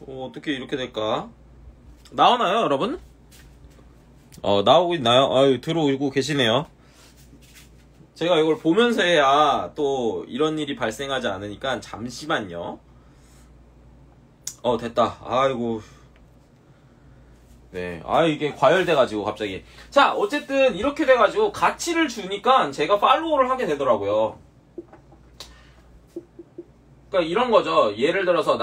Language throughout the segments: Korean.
어떻게 이렇게 될까? 나오나요, 여러분? 나오고 있나요? 아유, 들어오고 계시네요. 제가 이걸 보면서 해야 또 이런 일이 발생하지 않으니까 잠시만요. 됐다. 아이고. 네. 이게 과열돼가지고 갑자기. 자, 어쨌든 이렇게 돼가지고 가치를 주니까 제가 팔로우를 하게 되더라고요. 그러니까 이런 거죠. 예를 들어서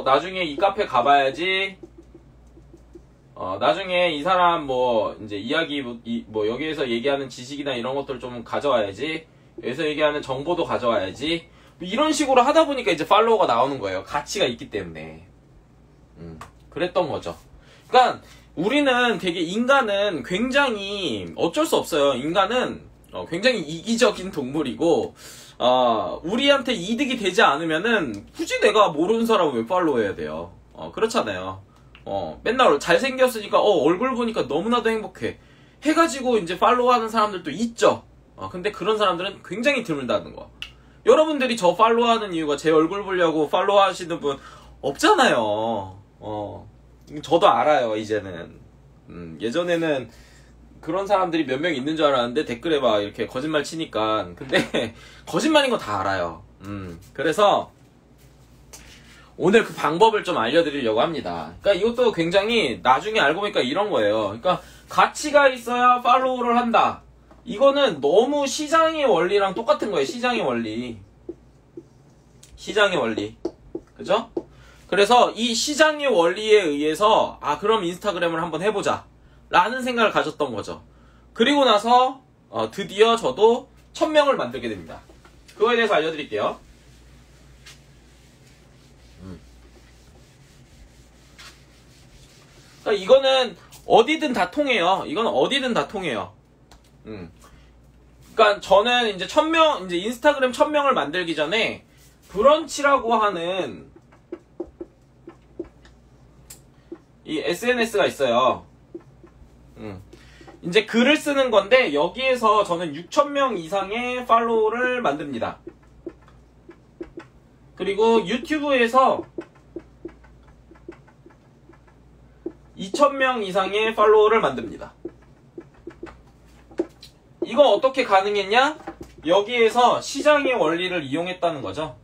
나중에 이 카페 가봐야지. 나중에 이 사람 이제 이야기 여기에서 얘기하는 지식이나 이런 것들 좀 가져와야지. 여기서 얘기하는 정보도 가져와야지. 이런 식으로 하다 보니까 이제 팔로워가 나오는 거예요. 가치가 있기 때문에. 그랬던 거죠. 그러니까 우리는 되게 인간은 굉장히 어쩔 수 없어요. 인간은 굉장히 이기적인 동물이고 우리한테 이득이 되지 않으면은 굳이 내가 모르는 사람을 왜 팔로우해야 돼요. 그렇잖아요. 맨날 잘생겼으니까 얼굴 보니까 너무나도 행복해 해가지고 이제 팔로우하는 사람들도 있죠. 근데 그런 사람들은 굉장히 드물다는 거. 여러분들이 저 팔로우하는 이유가 제 얼굴 보려고 팔로우하시는 분 없잖아요. 저도 알아요, 이제는. 예전에는 그런 사람들이 몇 명 있는 줄 알았는데 댓글에 막 이렇게 거짓말 치니까. 근데 거짓말인 거 다 알아요. 그래서 오늘 그 방법을 좀 알려드리려고 합니다. 그러니까 이것도 굉장히 나중에 알고 보니까 이런 거예요. 그러니까 가치가 있어야 팔로우를 한다. 이거는 너무 시장의 원리랑 똑같은 거예요. 시장의 원리. 시장의 원리. 그죠? 그래서 이 시장의 원리에 의해서 그럼 인스타그램을 한번 해보자 라는 생각을 가졌던 거죠. 그리고 나서 드디어 저도 1000명을 만들게 됩니다. 그거에 대해서 알려드릴게요. 그러니까 이거는 어디든 다 통해요. 이건 어디든 다 통해요. 그러니까 저는 이제 1000명, 이제 인스타그램 1000명을 만들기 전에 브런치라고 하는 이 SNS가 있어요. 이제 글을 쓰는 건데 여기에서 저는 6000명 이상의 팔로우를 만듭니다. 그리고 유튜브에서 2000명 이상의 팔로우를 만듭니다. 이거 어떻게 가능했냐? 여기에서 시장의 원리를 이용했다는 거죠.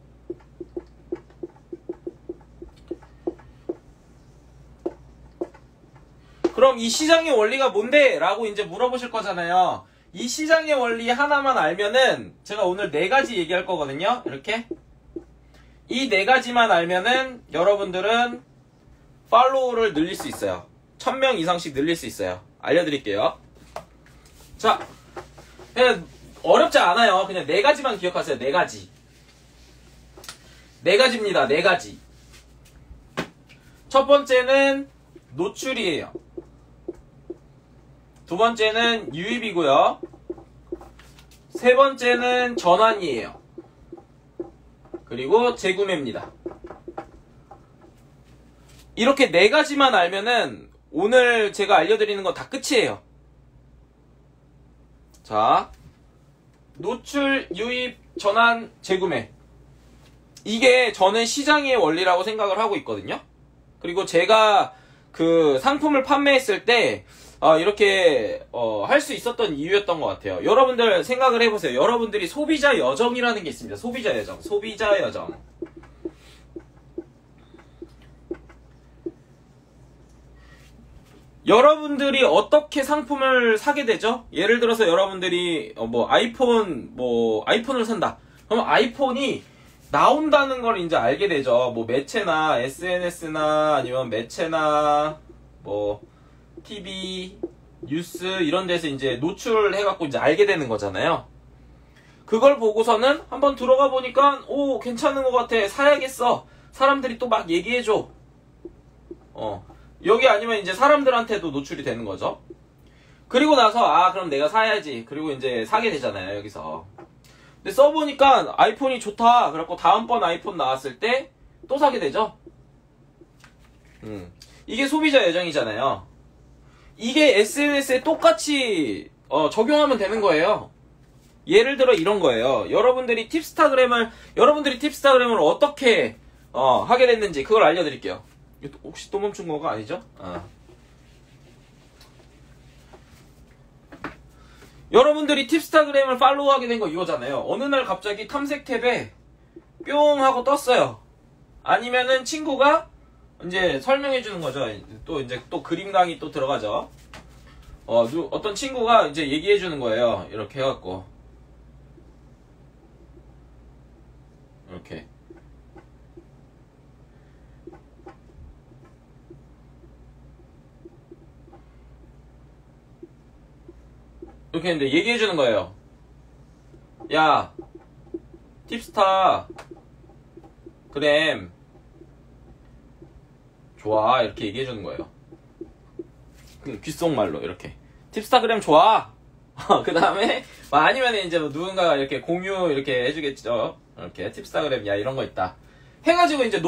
그럼 이 시장의 원리가 뭔데? 라고 이제 물어보실 거잖아요. 이 시장의 원리 하나만 알면은 제가 오늘 4가지 얘기할 거거든요. 이렇게 이 4가지만 알면은 여러분들은 팔로우를 늘릴 수 있어요. 1000명 이상씩 늘릴 수 있어요. 알려드릴게요. 자, 그냥 어렵지 않아요. 그냥 4가지만 기억하세요. 4가지. 4가지입니다. 4가지. 첫 번째는 노출이에요. 두 번째는 유입이고요. 세 번째는 전환이에요. 그리고 재구매입니다. 이렇게 4가지만 알면은 오늘 제가 알려드리는 거 다 끝이에요. 자, 노출, 유입, 전환, 재구매. 이게 저는 시장의 원리라고 생각을 하고 있거든요. 그리고 제가 그 상품을 판매했을 때 이렇게 할 수 있었던 이유였던 것 같아요. 여러분들 생각을 해보세요. 여러분들이 소비자 여정이라는 게 있습니다. 소비자 여정. 소비자 여정. 여러분들이 어떻게 상품을 사게 되죠? 예를 들어서 여러분들이 아이폰을 산다. 그럼 아이폰이 나온다는 걸 이제 알게 되죠. 매체나 SNS나 아니면 매체나 TV, 뉴스 이런 데서 이제 노출해갖고 이제 알게 되는 거잖아요. 그걸 보고서는 한번 들어가 보니까 괜찮은 것 같아. 사야겠어. 사람들이 또 막 얘기해줘. 여기 아니면 이제 사람들한테도 노출이 되는 거죠. 그리고 나서 그럼 내가 사야지. 그리고 이제 사게 되잖아요. 여기서. 근데 써보니까 아이폰이 좋다. 그래갖고 다음번 아이폰 나왔을 때 또 사게 되죠. 이게 소비자 여정이잖아요. 이게 SNS에 똑같이 적용하면 되는 거예요. 예를 들어 이런 거예요. 여러분들이 팁스타그램을 어떻게 하게 됐는지 그걸 알려드릴게요. 혹시 또 멈춘 거가 아니죠? 여러분들이 팁스타그램을 팔로우하게 된 거 이거잖아요. 어느 날 갑자기 탐색 탭에 뿅 하고 떴어요. 아니면은 친구가 이제 설명해 주는 거죠. 또 이제 또 그림 강의 또 들어가죠. 어떤 친구가 이제 얘기해 주는 거예요. 이렇게 해갖고 이렇게 이렇게 했는데 얘기해 주는 거예요. 야, 팁스타 그램 좋아, 이렇게 얘기해 주는 거예요. 귓속말로 이렇게 팁스타그램 좋아. 그 다음에 아니면 이제 뭐 누군가가 이렇게 공유 이렇게 해주겠죠. 이렇게 팁스타그램 야 이런 거 있다 해가지고 이제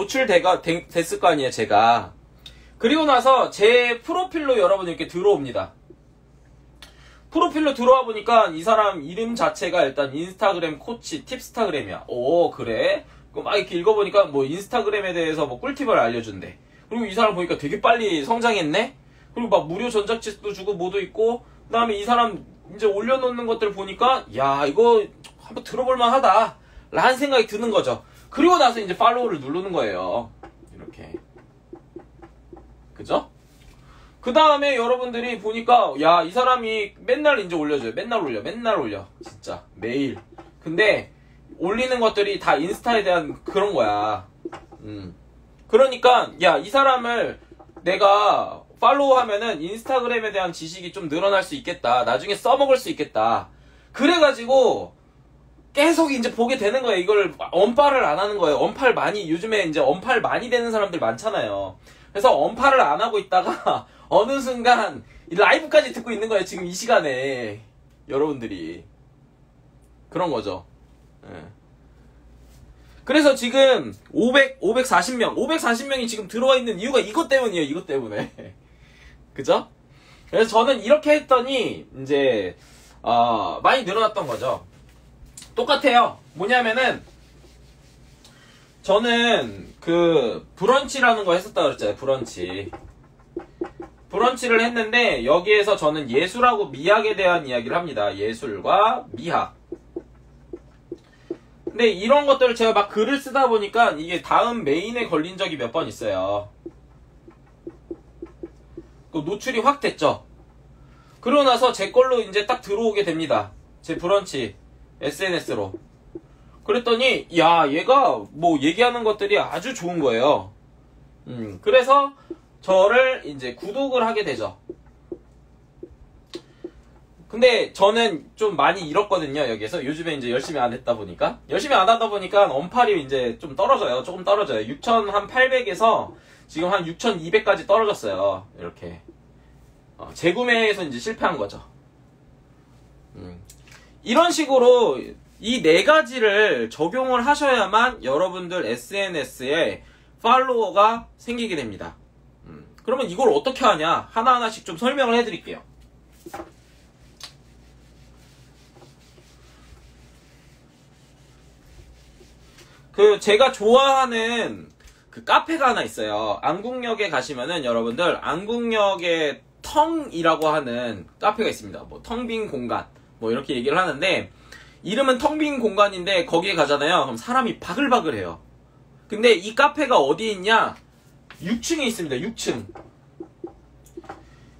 됐을 거 아니에요, 제가. 그리고 나서 제 프로필로 여러분 이렇게 들어옵니다. 프로필로 들어와 보니까 이 사람 이름 자체가 일단 인스타그램 코치 팁스타그램이야. 오, 그래? 막 이렇게 읽어보니까 뭐 인스타그램에 대해서 뭐 꿀팁을 알려준대. 그리고 이 사람 보니까 되게 빨리 성장했네? 그리고 막 무료 전자책도 주고 뭐도 있고, 그 다음에 이 사람 이제 올려놓는 것들 보니까, 야, 이거 한번 들어볼만 하다. 라는 생각이 드는 거죠. 그리고 나서 이제 팔로우를 누르는 거예요. 이렇게. 그죠? 그 다음에 여러분들이 보니까, 야, 이 사람이 맨날 이제 올려줘요. 맨날 올려. 진짜. 매일. 근데, 올리는 것들이 다 인스타에 대한 그런 거야. 그러니까, 야, 이 사람을 내가 팔로우 하면은 인스타그램에 대한 지식이 좀 늘어날 수 있겠다. 나중에 써먹을 수 있겠다. 그래가지고, 계속 이제 보게 되는 거예요. 이걸 언팔을 안 하는 거예요. 요즘에 이제 언팔 많이 되는 사람들 많잖아요. 그래서 언팔을 안 하고 있다가, 어느 순간 라이브까지 듣고 있는 거예요. 지금 이 시간에 여러분들이 그런 거죠. 예. 그래서 지금 540명이 지금 들어와 있는 이유가 이것 때문이에요. 이것 때문에. 그죠? 그래서 저는 이렇게 했더니 이제 많이 늘어났던 거죠. 똑같아요. 뭐냐면은 저는 그 브런치라는 거 했었다 그랬잖아요. 브런치를 했는데 여기에서 저는 예술하고 미학에 대한 이야기를 합니다. 예술과 미학. 근데 이런 것들을 제가 막 글을 쓰다 보니까 이게 다음 메인에 걸린 적이 몇 번 있어요. 그 노출이 확 됐죠. 그러고 나서 제 걸로 이제 딱 들어오게 됩니다. 제 브런치 SNS로. 그랬더니 야, 얘가 뭐 얘기하는 것들이 아주 좋은 거예요. 그래서 저를 이제 구독을 하게 되죠. 근데 저는 좀 많이 잃었거든요, 여기에서. 요즘에 이제 열심히 안 하다 보니까 언팔이 이제 좀 떨어져요. 조금 떨어져요. 6,800에서 지금 한 6,200까지 떨어졌어요. 이렇게. 재구매에서 이제 실패한 거죠. 이런 식으로 이 네 가지를 적용을 하셔야만 여러분들 SNS에 팔로워가 생기게 됩니다. 그러면 이걸 어떻게 하냐? 하나하나씩 좀 설명을 해드릴게요. 제가 좋아하는 그 카페가 하나 있어요. 안국역에 가시면은 여러분들 안국역에 텅이라고 하는 카페가 있습니다. 뭐 텅 빈 공간 뭐 이렇게 얘기를 하는데 이름은 텅 빈 공간인데 거기에 가잖아요. 그럼 사람이 바글바글해요. 근데 이 카페가 어디 있냐? 6층에 있습니다. 6층.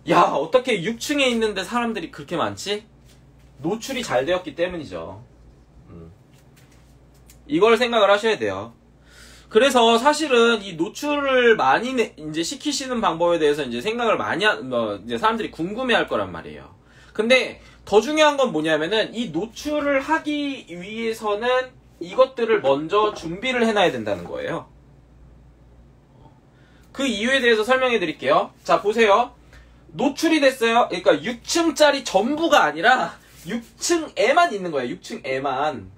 야, 어떻게 6층에 있는데 사람들이 그렇게 많지? 노출이 잘 되었기 때문이죠. 이걸 생각을 하셔야 돼요. 그래서 사실은 이 노출을 많이 이제 시키시는 방법에 대해서 이제 생각을 많이 이제 사람들이 궁금해할 거란 말이에요. 근데 더 중요한 건 뭐냐면은 이 노출을 하기 위해서는 이것들을 먼저 준비를 해놔야 된다는 거예요. 그 이유에 대해서 설명해 드릴게요. 자, 보세요. 노출이 됐어요. 그러니까 6층짜리 전부가 아니라 6층에만 있는 거예요. 6층에만.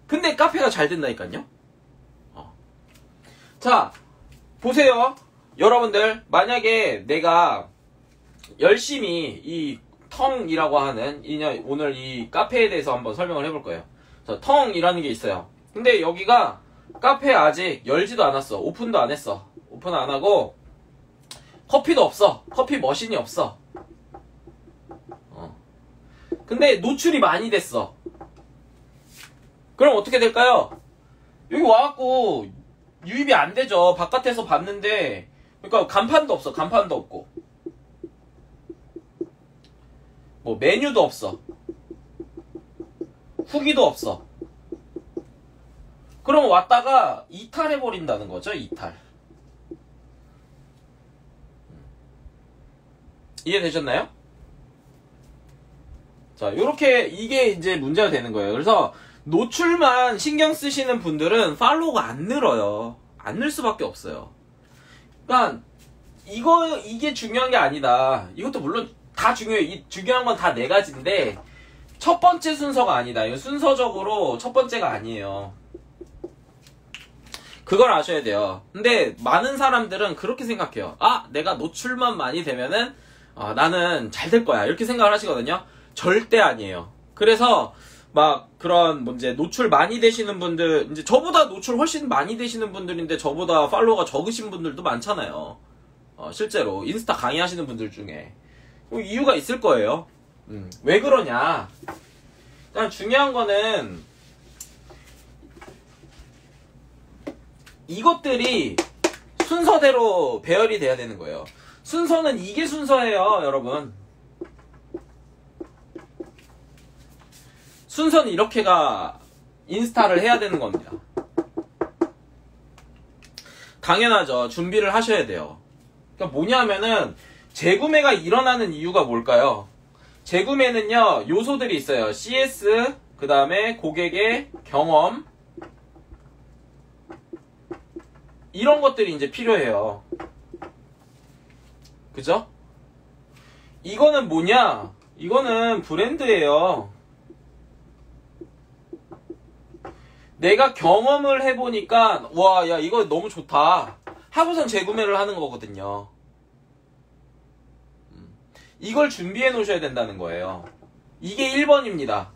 근데 카페가 잘 된다니까요. 자, 보세요. 여러분들, 만약에 내가 열심히 이 텅이라고 하는 오늘 이 카페에 대해서 한번 설명을 해볼 거예요. 자, 텅이라는 게 있어요. 근데 여기가 카페 아직 열지도 않았어. 오픈도 안 했어. 오픈 안 하고 커피도 없어. 커피 머신이 없어. 근데 노출이 많이 됐어. 그럼 어떻게 될까요? 여기 와갖고 유입이 안 되죠. 바깥에서 봤는데, 그러니까 간판도 없어. 간판도 없고, 뭐 메뉴도 없어. 후기도 없어. 그럼 왔다가 이탈해버린다는 거죠. 이탈. 이해되셨나요? 자, 요렇게 이게 이제 문제가 되는 거예요. 그래서 노출만 신경 쓰시는 분들은 팔로우가 안 늘어요. 안 늘 수밖에 없어요. 그러니까 이게 중요한 게 아니다. 이것도 물론 다 중요해요. 중요한 건 다 네 가지인데 첫 번째 순서가 아니다. 이거 순서적으로 첫 번째가 아니에요. 그걸 아셔야 돼요. 근데 많은 사람들은 그렇게 생각해요. 아, 내가 노출만 많이 되면은 나는 잘 될 거야. 이렇게 생각을 하시거든요. 절대 아니에요. 그래서 막 그런 이제 노출 많이 되시는 분들, 이제 저보다 노출 훨씬 많이 되시는 분들인데 저보다 팔로워가 적으신 분들도 많잖아요. 실제로 인스타 강의하시는 분들 중에 이유가 있을 거예요. 왜 그러냐? 일단 중요한 거는 이것들이 순서대로 배열이 돼야 되는 거예요. 순서는 이게 순서예요, 여러분. 순서는 이렇게가 인스타를 해야 되는 겁니다. 당연하죠. 준비를 하셔야 돼요. 그러니까 뭐냐면은 재구매가 일어나는 이유가 뭘까요? 재구매는요, 요소들이 있어요. CS, 그 다음에 고객의 경험, 이런 것들이 이제 필요해요. 그죠? 이거는 뭐냐? 이거는 브랜드예요. 내가 경험을 해보니까 와, 야, 이거 너무 좋다 하고선 재구매를 하는 거거든요. 이걸 준비해 놓으셔야 된다는 거예요. 이게 1번입니다.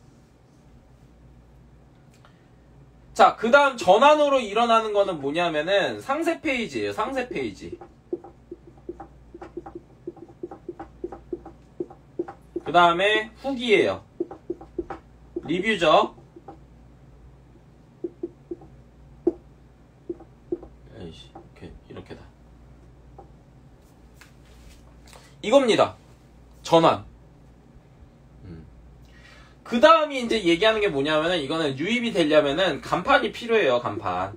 자, 그 다음 전환으로 일어나는 거는 뭐냐면은 상세 페이지예요. 상세 페이지. 그 다음에 후기예요. 리뷰죠. 에이씨, 이렇게다. 이겁니다. 전환. 그 다음이 이제 얘기하는 게 뭐냐면은 이거는 유입이 되려면은 간판이 필요해요. 간판.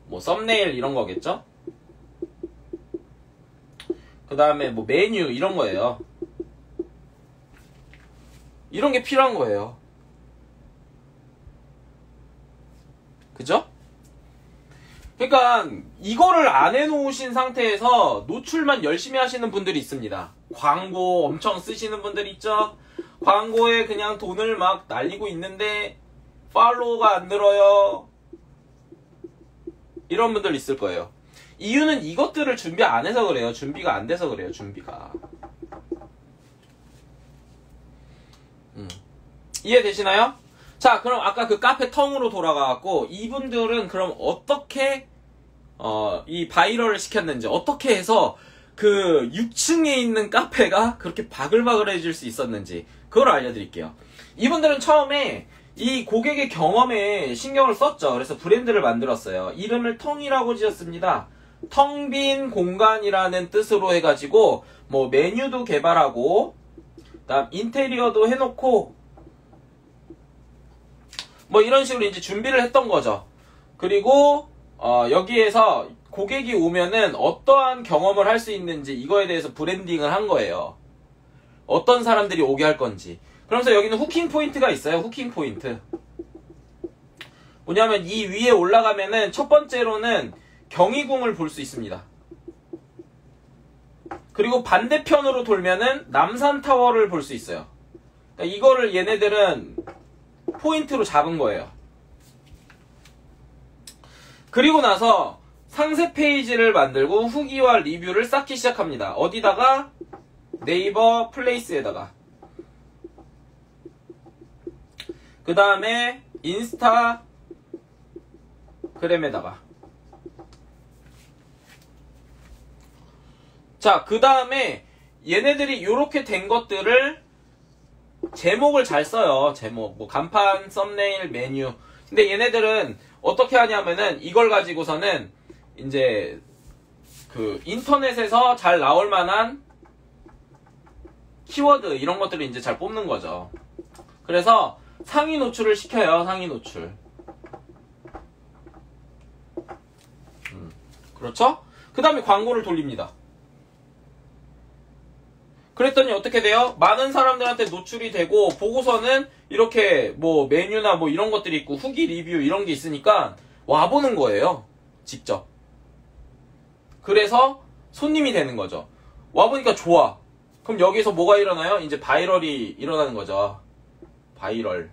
뭐 썸네일 이런 거겠죠? 그 다음에 뭐 메뉴 이런 거예요. 이런 게 필요한 거예요. 그죠? 그러니까 이거를 안 해놓으신 상태에서 노출만 열심히 하시는 분들이 있습니다. 광고 엄청 쓰시는 분들 있죠? 광고에 그냥 돈을 막 날리고 있는데 팔로우가 안 늘어요. 이런 분들 있을 거예요. 이유는 이것들을 준비 안 해서 그래요. 준비가 안 돼서 그래요. 준비가. 이해되시나요? 자, 그럼 아까 그 카페 텅으로 돌아가갖고 이분들은 그럼 어떻게 이 바이럴을 시켰는지, 어떻게 해서 그 6층에 있는 카페가 그렇게 바글바글해질 수 있었는지 그걸 알려드릴게요. 이분들은 처음에 이 고객의 경험에 신경을 썼죠. 그래서 브랜드를 만들었어요. 이름을 텅이라고 지었습니다. 텅 빈 공간이라는 뜻으로 해가지고 뭐 메뉴도 개발하고 그다음 인테리어도 해놓고 뭐 이런 식으로 이제 준비를 했던 거죠. 그리고 여기에서 고객이 오면은 어떠한 경험을 할 수 있는지 이거에 대해서 브랜딩을 한 거예요. 어떤 사람들이 오게 할 건지. 그러면서 여기는 후킹 포인트가 있어요. 후킹 포인트. 뭐냐면 이 위에 올라가면은 첫 번째로는 경희궁을 볼 수 있습니다. 그리고 반대편으로 돌면은 남산타워를 볼 수 있어요. 그러니까 이거를 얘네들은 포인트로 잡은 거예요. 그리고 나서 상세 페이지를 만들고 후기와 리뷰를 쌓기 시작합니다. 어디다가? 네이버 플레이스에다가. 그 다음에 인스타 그램에다가. 자, 그 다음에 얘네들이 이렇게 된 것들을 제목을 잘 써요. 제목. 뭐 간판, 썸네일, 메뉴. 근데 얘네들은 어떻게 하냐면은 이걸 가지고서는 이제 그 인터넷에서 잘 나올 만한 키워드 이런 것들을 이제 잘 뽑는 거죠. 그래서 상위 노출을 시켜요. 상위 노출. 그렇죠? 그 다음에 광고를 돌립니다. 그랬더니 어떻게 돼요? 많은 사람들한테 노출이 되고 보고서는 이렇게 뭐 메뉴나 뭐 이런 것들이 있고 후기 리뷰 이런 게 있으니까 와보는 거예요. 직접. 그래서 손님이 되는 거죠. 와보니까 좋아. 그럼 여기서 뭐가 일어나요? 이제 바이럴이 일어나는 거죠. 바이럴.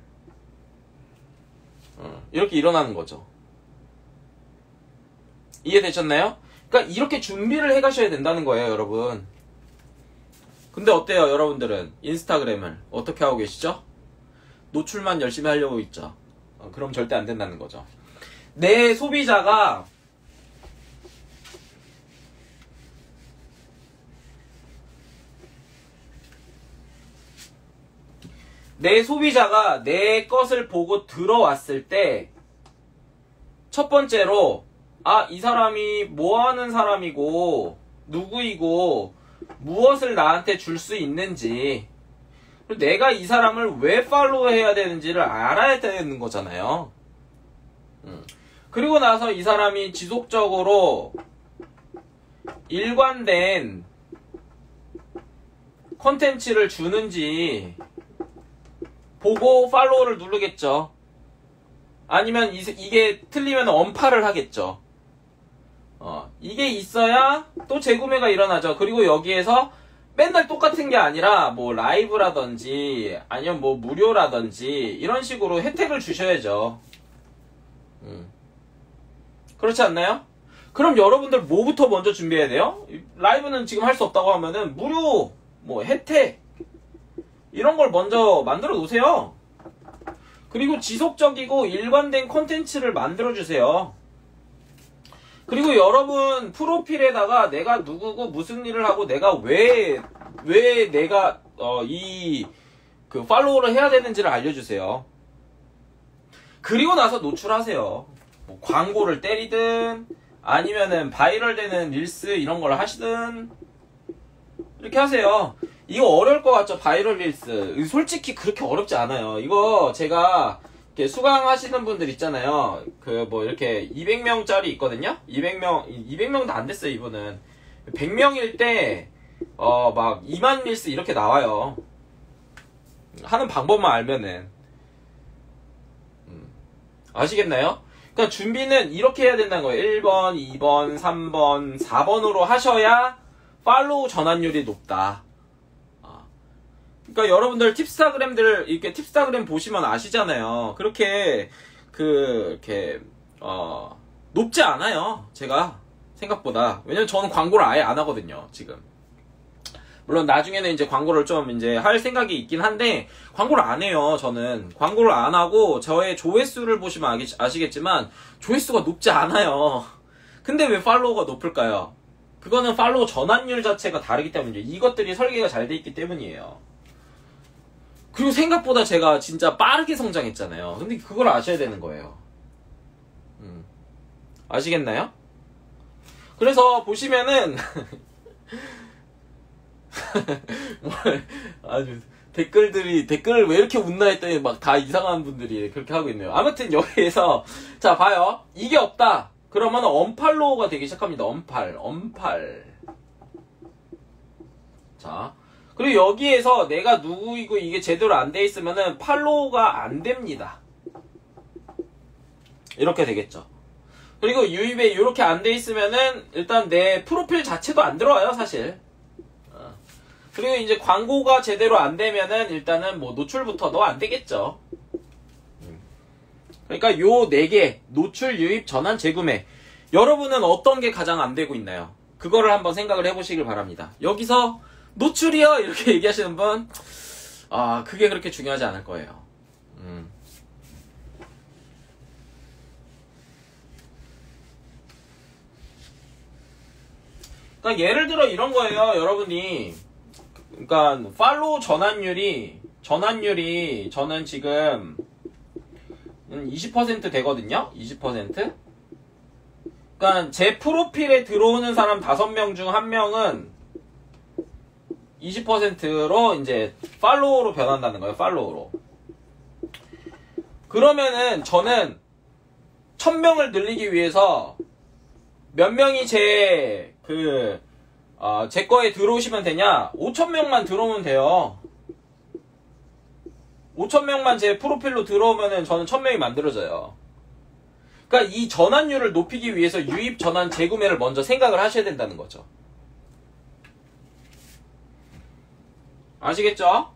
이렇게 일어나는 거죠. 이해되셨나요? 그러니까 이렇게 준비를 해가셔야 된다는 거예요, 여러분. 근데 어때요, 여러분들은? 인스타그램을 어떻게 하고 계시죠? 노출만 열심히 하려고 있죠. 그럼 절대 안 된다는 거죠. 내 소비자가 내 것을 보고 들어왔을 때 첫 번째로 이 사람이 뭐 하는 사람이고 누구이고 무엇을 나한테 줄 수 있는지 그리고 내가 이 사람을 왜 팔로우해야 되는지를 알아야 되는 거잖아요. 그리고 나서 이 사람이 지속적으로 일관된 콘텐츠를 주는지 보고 팔로우를 누르겠죠. 아니면 이게 틀리면 언팔을 하겠죠. 이게 있어야 또 재구매가 일어나죠. 그리고 여기에서 맨날 똑같은 게 아니라 뭐 라이브라든지 아니면 뭐 무료라든지 이런 식으로 혜택을 주셔야죠. 그렇지 않나요? 그럼 여러분들 뭐부터 먼저 준비해야 돼요? 라이브는 지금 할 수 없다고 하면은 무료, 뭐 혜택 이런 걸 먼저 만들어 놓으세요. 그리고 지속적이고 일관된 콘텐츠를 만들어 주세요. 그리고 여러분 프로필에다가 내가 누구고 무슨 일을 하고 내가 왜 내가 그 팔로우를 해야 되는지를 알려주세요. 그리고 나서 노출하세요. 뭐 광고를 때리든 아니면은 바이럴 되는 릴스 이런 걸 하시든 이렇게 하세요. 이거 어려울 것 같죠? 바이럴 릴스. 솔직히 그렇게 어렵지 않아요. 이거 제가 이렇게 수강하시는 분들 있잖아요. 그 뭐 이렇게 200명짜리 있거든요? 200명도 안 됐어요, 이분은. 100명일 때, 막 2만 릴스 이렇게 나와요. 하는 방법만 알면은. 아시겠나요? 그러니까 준비는 이렇게 해야 된다는 거예요. 1번, 2번, 3번, 4번으로 하셔야 팔로우 전환율이 높다. 그러니까 여러분들 팁스타그램들 이렇게 팁스타그램 보시면 아시잖아요. 그렇게 이렇게 높지 않아요. 제가 생각보다. 왜냐면 저는 광고를 아예 안 하거든요. 지금. 물론 나중에는 이제 광고를 좀 이제 할 생각이 있긴 한데 광고를 안 해요. 저는 광고를 안 하고 저의 조회수를 보시면 아시겠지만 조회수가 높지 않아요. 근데 왜 팔로워가 높을까요? 그거는 팔로워 전환율 자체가 다르기 때문이죠. 이것들이 설계가 잘 돼 있기 때문이에요. 그리고 생각보다 제가 진짜 빠르게 성장했잖아요. 근데 그걸 아셔야 되는 거예요. 아시겠나요? 그래서 보시면은 아주 댓글 왜 이렇게 웃나 했더니 막 다 이상한 분들이 그렇게 하고 있네요. 아무튼 여기에서 자 봐요. 이게 없다. 그러면 언팔로우가 되기 시작합니다. 언팔. 자. 그리고 여기에서 내가 누구이고 이게 제대로 안 돼 있으면은 팔로우가 안 됩니다. 이렇게 되겠죠. 그리고 유입에 이렇게 안 돼 있으면은 일단 내 프로필 자체도 안 들어와요, 사실. 그리고 이제 광고가 제대로 안 되면은 일단은 뭐 노출부터도 안 되겠죠. 그러니까 요 4개, 노출, 유입, 전환, 재구매. 여러분은 어떤 게 가장 안 되고 있나요? 그거를 한번 생각을 해보시길 바랍니다. 여기서 노출이요? 이렇게 얘기하시는 분, 그게 그렇게 중요하지 않을 거예요. 그러니까 예를 들어 이런 거예요. 여러분이 그러니까 팔로우 전환율이 저는 지금 20% 되거든요. 20%. 그러니까 제 프로필에 들어오는 사람 5명 중 1명은 20%로 이제 팔로우로 변한다는 거예요. 팔로우로. 그러면은 저는 1000명을 늘리기 위해서 몇 명이 제 거에 들어오시면 되냐? 5000명만 들어오면 돼요. 5000명만 제 프로필로 들어오면은 저는 1000명이 만들어져요. 그러니까 이 전환율을 높이기 위해서 유입, 전환, 재구매를 먼저 생각을 하셔야 된다는 거죠. 아시겠죠?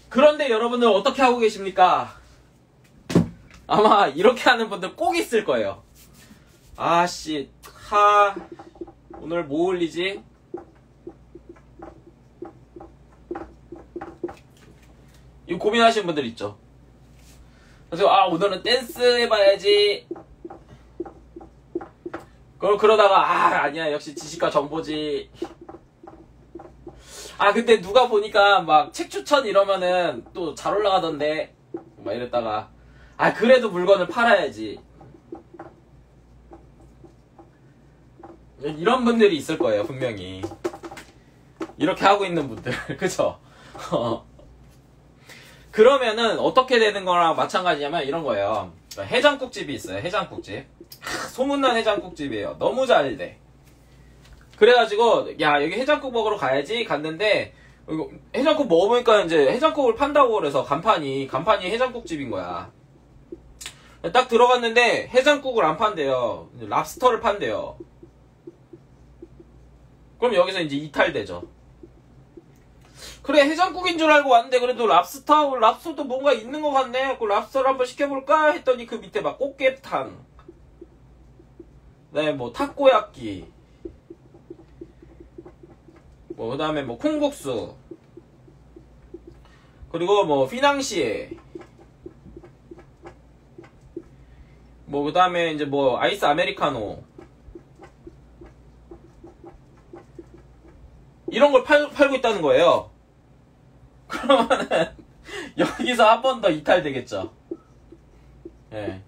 그런데 여러분들 어떻게 하고 계십니까? 아마 이렇게 하는 분들 꼭 있을 거예요. 아씨, 오늘 뭐 올리지? 이거 고민하시는 분들 있죠. 그래서 오늘은 댄스 해봐야지. 그러다가 아니야, 역시 지식과 정보지. 근데 누가 보니까 막 책 추천 이러면은 또 잘 올라가던데 막 이랬다가 그래도 물건을 팔아야지. 이런 분들이 있을 거예요, 분명히. 이렇게 하고 있는 분들. 그쵸? 그러면은 어떻게 되는 거랑 마찬가지냐면 이런 거예요. 해장국집이 있어요. 해장국집. 소문난 해장국집이에요. 너무 잘 돼. 그래가지고 여기 해장국 먹으러 가야지 갔는데 해장국 먹어보니까 이제 해장국을 판다고 그래서 간판이 해장국집인 거야. 딱 들어갔는데 해장국을 안 판대요. 랍스터를 판대요. 그럼 여기서 이제 이탈되죠. 그래, 해장국인 줄 알고 왔는데 그래도 랍스터도 뭔가 있는 것 같네. 그 랍스터를 한번 시켜볼까 했더니 그 밑에 막 꽃게탕, 네, 뭐 타코야끼, 뭐 그다음에 뭐 콩국수, 그리고 뭐 피낭시에, 뭐 그다음에 이제 뭐 아이스 아메리카노, 이런 걸 팔고 있다는 거예요. 그러면은 여기서 한 번 더 이탈되겠죠. 예.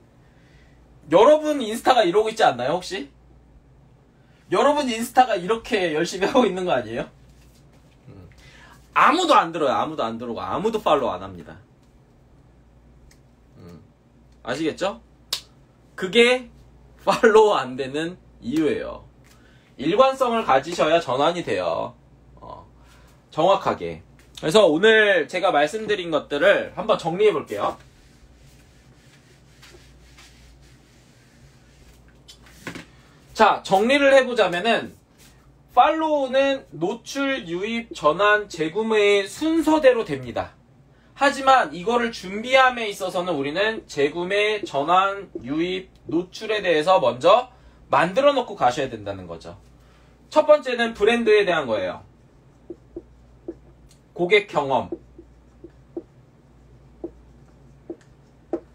여러분 인스타가 이러고 있지 않나요, 혹시? 여러분 인스타가 이렇게 열심히 하고 있는 거 아니에요? 아무도 안 들어요. 아무도 안 들어오고 아무도 팔로우 안 합니다. 아시겠죠? 그게 팔로우 안 되는 이유예요. 일관성을 가지셔야 전환이 돼요. 정확하게. 그래서 오늘 제가 말씀드린 것들을 한번 정리해 볼게요. 자, 정리를 해보자면은 팔로우는 노출, 유입, 전환, 재구매의 순서대로 됩니다. 하지만 이거를 준비함에 있어서는 우리는 재구매, 전환, 유입, 노출에 대해서 먼저 만들어 놓고 가셔야 된다는 거죠. 첫 번째는 브랜드에 대한 거예요. 고객 경험.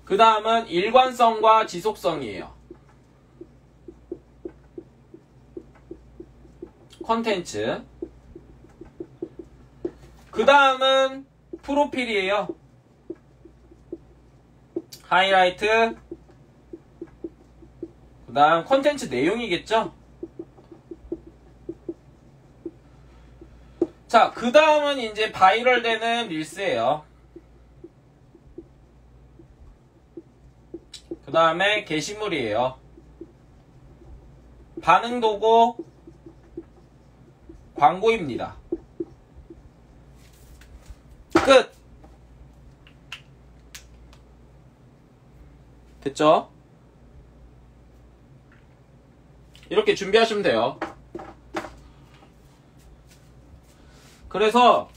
그 다음은 일관성과 지속성이에요. 컨텐츠. 그 다음은 프로필이에요. 하이라이트. 그 다음 컨텐츠 내용이겠죠. 자, 그 다음은 이제 바이럴 되는 릴스예요. 그 다음에 게시물이에요. 반응도고 광고입니다. 끝! 됐죠? 이렇게 준비하시면 돼요. 그래서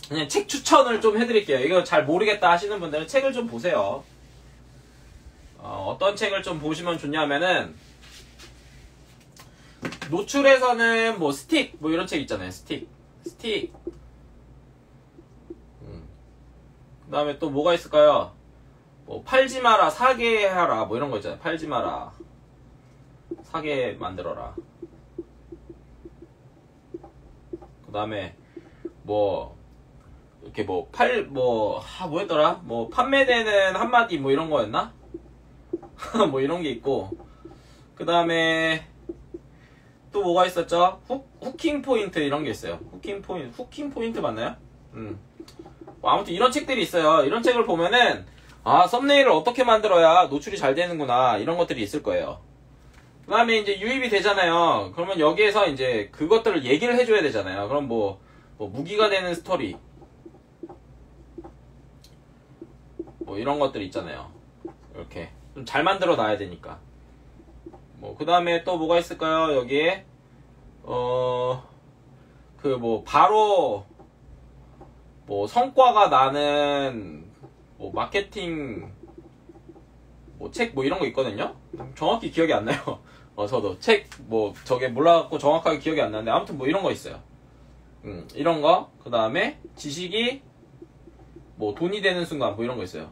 그냥 책 추천을 좀 해드릴게요. 이거 잘 모르겠다 하시는 분들은 책을 좀 보세요. 어떤 책을 좀 보시면 좋냐면은 노출에서는 뭐 스틱 뭐 이런 책 있잖아요. 스틱 그 다음에 또 뭐가 있을까요? 뭐 팔지 마라, 사게 하라 뭐 이런 거 있잖아요. 팔지 마라, 사게 만들어라. 그 다음에 뭐 이렇게 뭐였더라? 뭐 판매되는 한마디 뭐 이런 거였나? 뭐 이런 게 있고, 그 다음에 또 뭐가 있었죠? 후킹 포인트 이런 게 있어요. 후킹 포인트 맞나요? 뭐 아무튼 이런 책들이 있어요. 이런 책을 보면은 썸네일을 어떻게 만들어야 노출이 잘 되는구나, 이런 것들이 있을 거예요. 그 다음에 이제 유입이 되잖아요. 그러면 여기에서 이제 그것들을 얘기를 해줘야 되잖아요. 그럼 뭐 무기가 되는 스토리 뭐 이런 것들이 있잖아요. 이렇게 좀 잘 만들어 놔야 되니까. 뭐 그 다음에 또 뭐가 있을까요? 여기에 바로 뭐 성과가 나는 뭐 마케팅 뭐 책 뭐 이런 거 있거든요. 정확히 기억이 안 나요. 저도 책 뭐 저게 몰라갖고 정확하게 기억이 안 나는데, 아무튼 뭐 이런 거 있어요. 이런 거. 그 다음에 지식이 뭐 돈이 되는 순간 뭐 이런 거 있어요.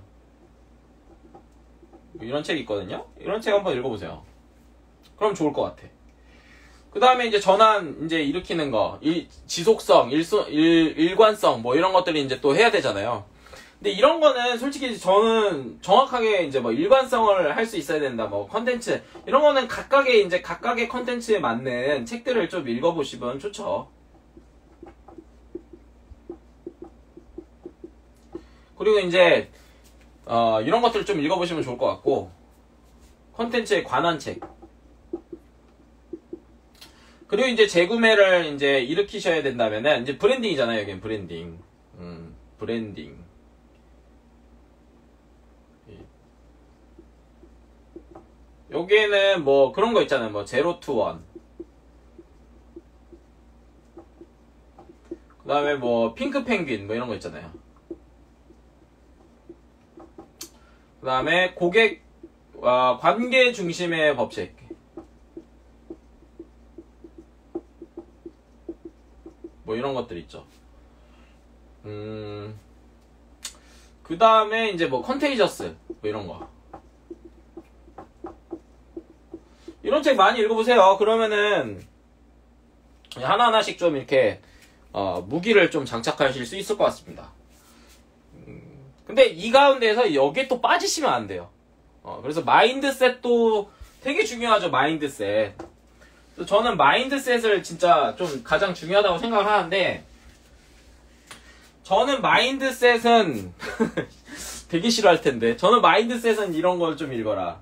뭐 이런 책 있거든요. 이런 책 한번 읽어보세요. 그럼 좋을 것 같아. 그 다음에 이제 전환 이제 일으키는 거, 지속성, 일관성 뭐 이런 것들이 이제 또 해야 되잖아요. 근데 이런 거는 솔직히 저는 정확하게 이제 뭐 일관성을 할 수 있어야 된다, 뭐 컨텐츠 이런 거는 각각의 컨텐츠에 맞는 책들을 좀 읽어보시면 좋죠. 그리고 이제 이런 것들을 좀 읽어보시면 좋을 것 같고, 컨텐츠에 관한 책. 그리고 이제 재구매를 이제 일으키셔야 된다면은, 이제 브랜딩이잖아요. 여기는 브랜딩. 브랜딩. 여기에는 뭐 그런 거 있잖아요. 뭐 제로 투 원. 그 다음에 뭐 핑크 펭귄 뭐 이런 거 있잖아요. 그 다음에 고객 관계 중심의 법칙. 뭐 이런 것들 있죠. 그 다음에 이제 뭐 컨테이저스 뭐 이런 거. 이런 책 많이 읽어보세요. 그러면은 하나하나씩 좀 이렇게 무기를 좀 장착하실 수 있을 것 같습니다. 근데 이 가운데에서 여기에 또 빠지시면 안 돼요. 그래서 마인드셋도 되게 중요하죠. 마인드셋. 저는 마인드셋을 진짜 좀 가장 중요하다고 생각을 하는데, 저는 마인드셋은 되게 싫어할 텐데, 저는 마인드셋은 이런 걸 좀 읽어라.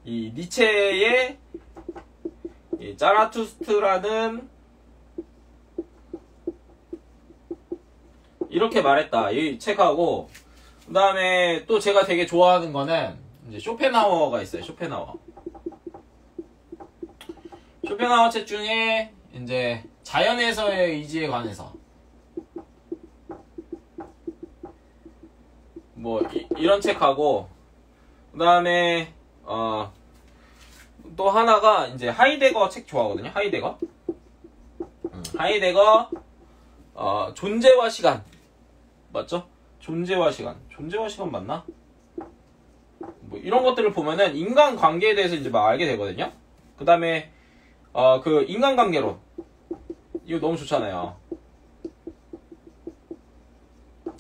이 니체의 이 짜라투스트라는 이렇게 말했다, 이 책하고, 그 다음에 또 제가 되게 좋아하는 거는 이제 쇼펜하워가 있어요. 쇼펜하워 책 중에 이제 자연에서의 의지에 관해서 뭐 이런 책하고, 그 다음에 또 하나가 이제 하이데거 책 좋아하거든요. 하이데거 존재와 시간 맞죠? 존재와 시간 맞나? 뭐 이런 것들을 보면은 인간관계에 대해서 이제 막 알게 되거든요. 그 다음에 그 인간관계론 이거 너무 좋잖아요.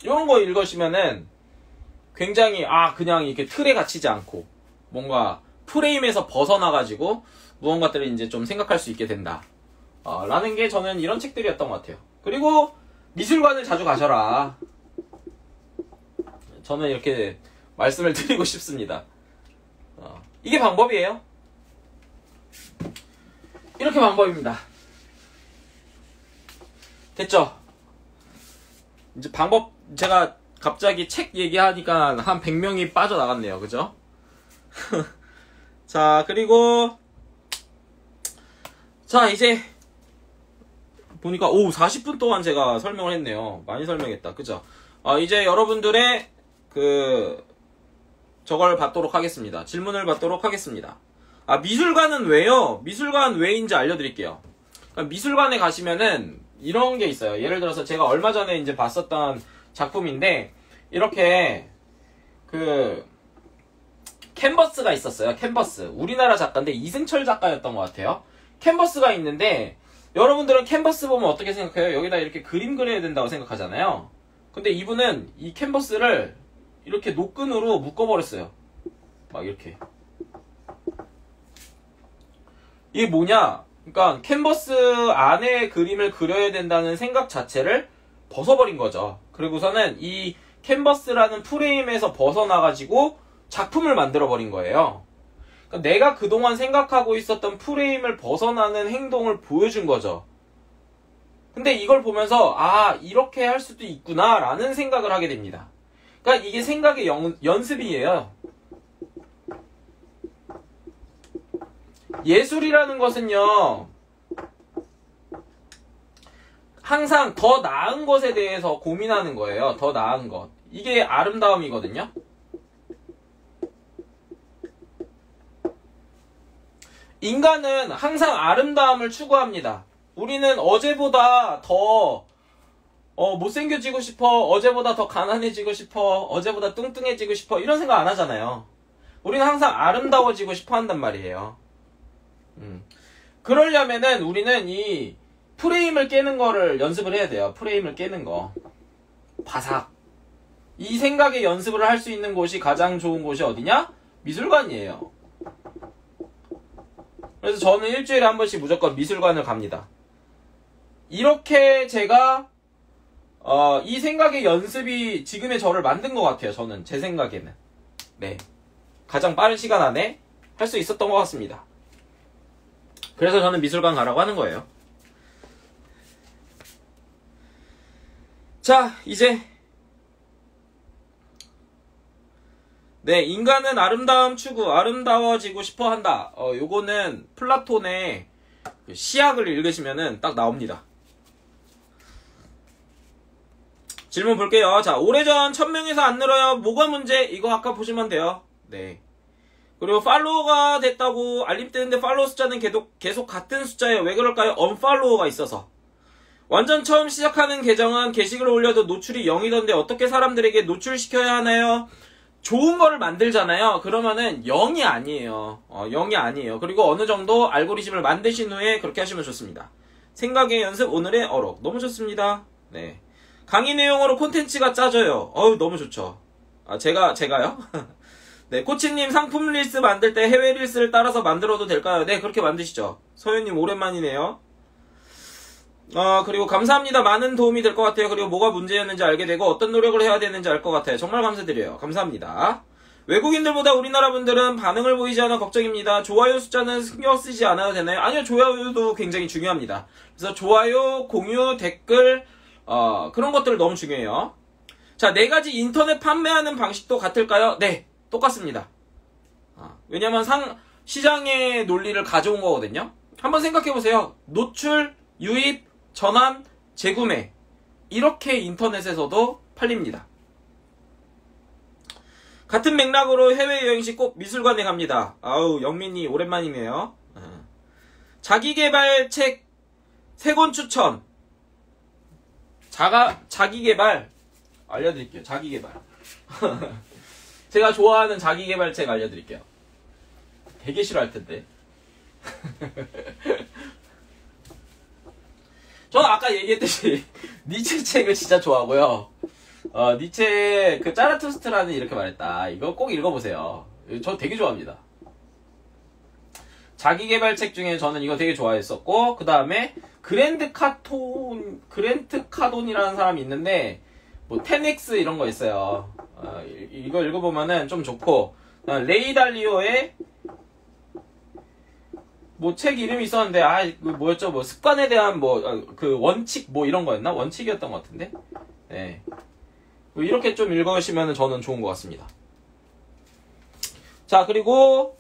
이런 거 읽으시면은 굉장히 그냥 이렇게 틀에 갇히지 않고 뭔가 프레임에서 벗어나가지고 무언가들을 이제 좀 생각할 수 있게 된다. 라는 게 저는 이런 책들이었던 것 같아요. 그리고 미술관을 자주 가셔라. 저는 이렇게 말씀을 드리고 싶습니다. 이게 방법이에요. 이렇게 방법입니다. 됐죠? 이제 방법, 제가 갑자기 책 얘기하니까 한 100명이 빠져나갔네요. 그죠? 자, 그리고 자, 이제 보니까 40분 동안 제가 설명을 했네요. 많이 설명했다. 그죠? 이제 여러분들의 저걸 받도록 하겠습니다. 질문을 받도록 하겠습니다. 미술관은 왜요? 미술관 왜인지 알려드릴게요. 그러니까 미술관에 가시면은 이런 게 있어요. 예를 들어서 제가 얼마 전에 이제 봤었던 작품인데, 이렇게 캔버스가 있었어요. 캔버스. 우리나라 작가인데 이승철 작가였던 것 같아요. 캔버스가 있는데 여러분들은 캔버스 보면 어떻게 생각해요? 여기다 이렇게 그림 그려야 된다고 생각하잖아요. 근데 이분은 이 캔버스를 이렇게 노끈으로 묶어버렸어요. 막 이렇게. 이게 뭐냐? 그러니까 캔버스 안에 그림을 그려야 된다는 생각 자체를 벗어버린 거죠. 그리고서는 이 캔버스라는 프레임에서 벗어나가지고 작품을 만들어버린 거예요. 그러니까 내가 그동안 생각하고 있었던 프레임을 벗어나는 행동을 보여준 거죠. 근데 이걸 보면서 아 이렇게 할 수도 있구나 라는 생각을 하게 됩니다. 그러니까 이게 생각의 연습이에요. 예술이라는 것은요 항상 더 나은 것에 대해서 고민하는 거예요. 더 나은 것. 이게 아름다움이거든요. 인간은 항상 아름다움을 추구합니다. 우리는 어제보다 더 못생겨지고 싶어, 어제보다 더 가난해지고 싶어, 어제보다 뚱뚱해지고 싶어 이런 생각 안 하잖아요. 우리는 항상 아름다워지고 싶어 한단 말이에요. 그러려면은 우리는 이 프레임을 깨는 거를 연습을 해야 돼요. 프레임을 깨는 거. 바삭. 이 생각의 연습을 할 수 있는 곳이 가장 좋은 곳이 어디냐? 미술관이에요. 그래서 저는 일주일에 한 번씩 무조건 미술관을 갑니다. 이렇게 제가 이 생각의 연습이 지금의 저를 만든 것 같아요. 저는 제 생각에는 네 가장 빠른 시간 안에 할 수 있었던 것 같습니다. 그래서 저는 미술관 가라고 하는 거예요. 자 이제 네 인간은 아름다움 추구 아름다워지고 싶어 한다. 요거는 플라톤의 시학을 읽으시면은 딱 나옵니다. 질문 볼게요. 자, 오래전 1000명에서 안 늘어요. 뭐가 문제? 이거 아까 보시면 돼요. 네. 그리고 팔로워가 됐다고 알림 뜨는데 팔로워 숫자는 계속 같은 숫자예요. 왜 그럴까요? 언팔로워가 있어서. 완전 처음 시작하는 계정은 게시글을 올려도 노출이 0이던데 어떻게 사람들에게 노출시켜야 하나요? 좋은 거를 만들잖아요. 그러면은 0이 아니에요. 0이 아니에요. 그리고 어느 정도 알고리즘을 만드신 후에 그렇게 하시면 좋습니다. 생각의 연습, 오늘의 어록. 너무 좋습니다. 네. 강의 내용으로 콘텐츠가 짜져요. 너무 좋죠. 제가요? 네, 코치님 상품 릴스 만들 때 해외 릴스를 따라서 만들어도 될까요? 네, 그렇게 만드시죠. 서현님 오랜만이네요. 그리고 감사합니다. 많은 도움이 될 것 같아요. 그리고 뭐가 문제였는지 알게 되고 어떤 노력을 해야 되는지 알 것 같아요. 정말 감사드려요. 감사합니다. 외국인들보다 우리나라 분들은 반응을 보이지 않아 걱정입니다. 좋아요 숫자는 신경 쓰지 않아도 되나요? 아니요, 좋아요도 굉장히 중요합니다. 그래서 좋아요, 공유, 댓글, 그런 것들 너무 중요해요. 자, 4가지 인터넷 판매하는 방식도 같을까요? 네, 똑같습니다. 왜냐면 시장의 논리를 가져온 거거든요. 한번 생각해보세요. 노출, 유입, 전환, 재구매. 이렇게 인터넷에서도 팔립니다. 같은 맥락으로 해외여행 시 꼭 미술관에 갑니다. 아우, 영민이 오랜만이네요. 자기계발책 3권 추천. 자기계발 알려드릴게요. 자기계발. 제가 좋아하는 자기계발책 알려드릴게요. 되게 싫어할 텐데. 저는 아까 얘기했듯이 니체 책을 진짜 좋아하고요. 니체 그 짜라투스트라는 이렇게 말했다. 이거 꼭 읽어보세요. 저 되게 좋아합니다. 자기계발책 중에 저는 이거 되게 좋아했었고, 그 다음에 그랜트 카돈이라는 사람이 있는데 뭐 10X 이런 거 있어요. 이거 읽어보면은 좀 좋고, 레이 달리오의 뭐 책 이름이 있었는데 뭐였죠? 뭐 습관에 대한 그 원칙 뭐 이런 거였나? 원칙이었던 것 같은데. 네. 이렇게 좀 읽으시면 저는 좋은 것 같습니다. 자, 그리고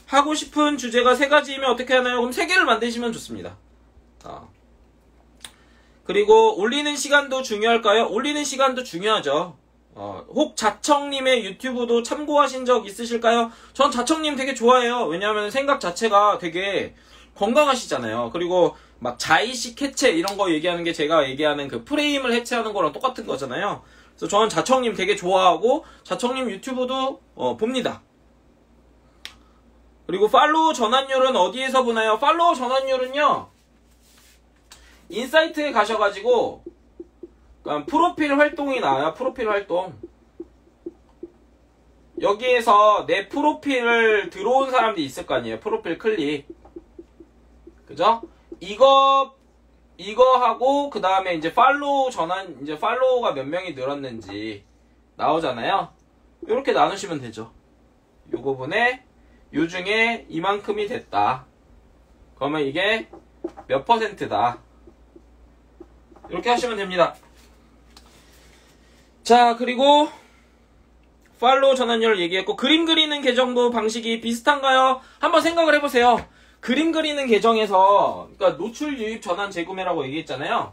하고 싶은 주제가 3가지이면 어떻게 하나요? 그럼 3개를 만드시면 좋습니다. 그리고 올리는 시간도 중요할까요? 올리는 시간도 중요하죠. 혹 자청님의 유튜브도 참고하신 적 있으실까요? 전 자청님 되게 좋아해요. 왜냐하면 생각 자체가 되게 건강하시잖아요. 그리고 막 자의식 해체 이런 거 얘기하는 게 제가 얘기하는 그 프레임을 해체하는 거랑 똑같은 거잖아요. 그래서 저는 자청님 되게 좋아하고 자청님 유튜브도 봅니다. 그리고 팔로우 전환율은 어디에서 보나요? 팔로우 전환율은요, 인사이트에 가셔가지고, 그러니까 프로필 활동이 나와요. 프로필 활동. 여기에서 내 프로필을 들어온 사람들이 있을 거 아니에요. 프로필 클릭. 그죠? 이거 하고, 그 다음에 이제 팔로우 전환, 이제 팔로우가 몇 명이 늘었는지 나오잖아요. 이렇게 나누시면 되죠. 요거 분에, 요 중에 이만큼이 됐다. 그러면 이게 몇 %다. 이렇게 하시면 됩니다. 자, 그리고 팔로우 전환율 얘기했고, 그림 그리는 계정도 방식이 비슷한가요? 한번 생각을 해보세요. 그림 그리는 계정에서, 그러니까 노출 유입 전환 재구매라고 얘기했잖아요.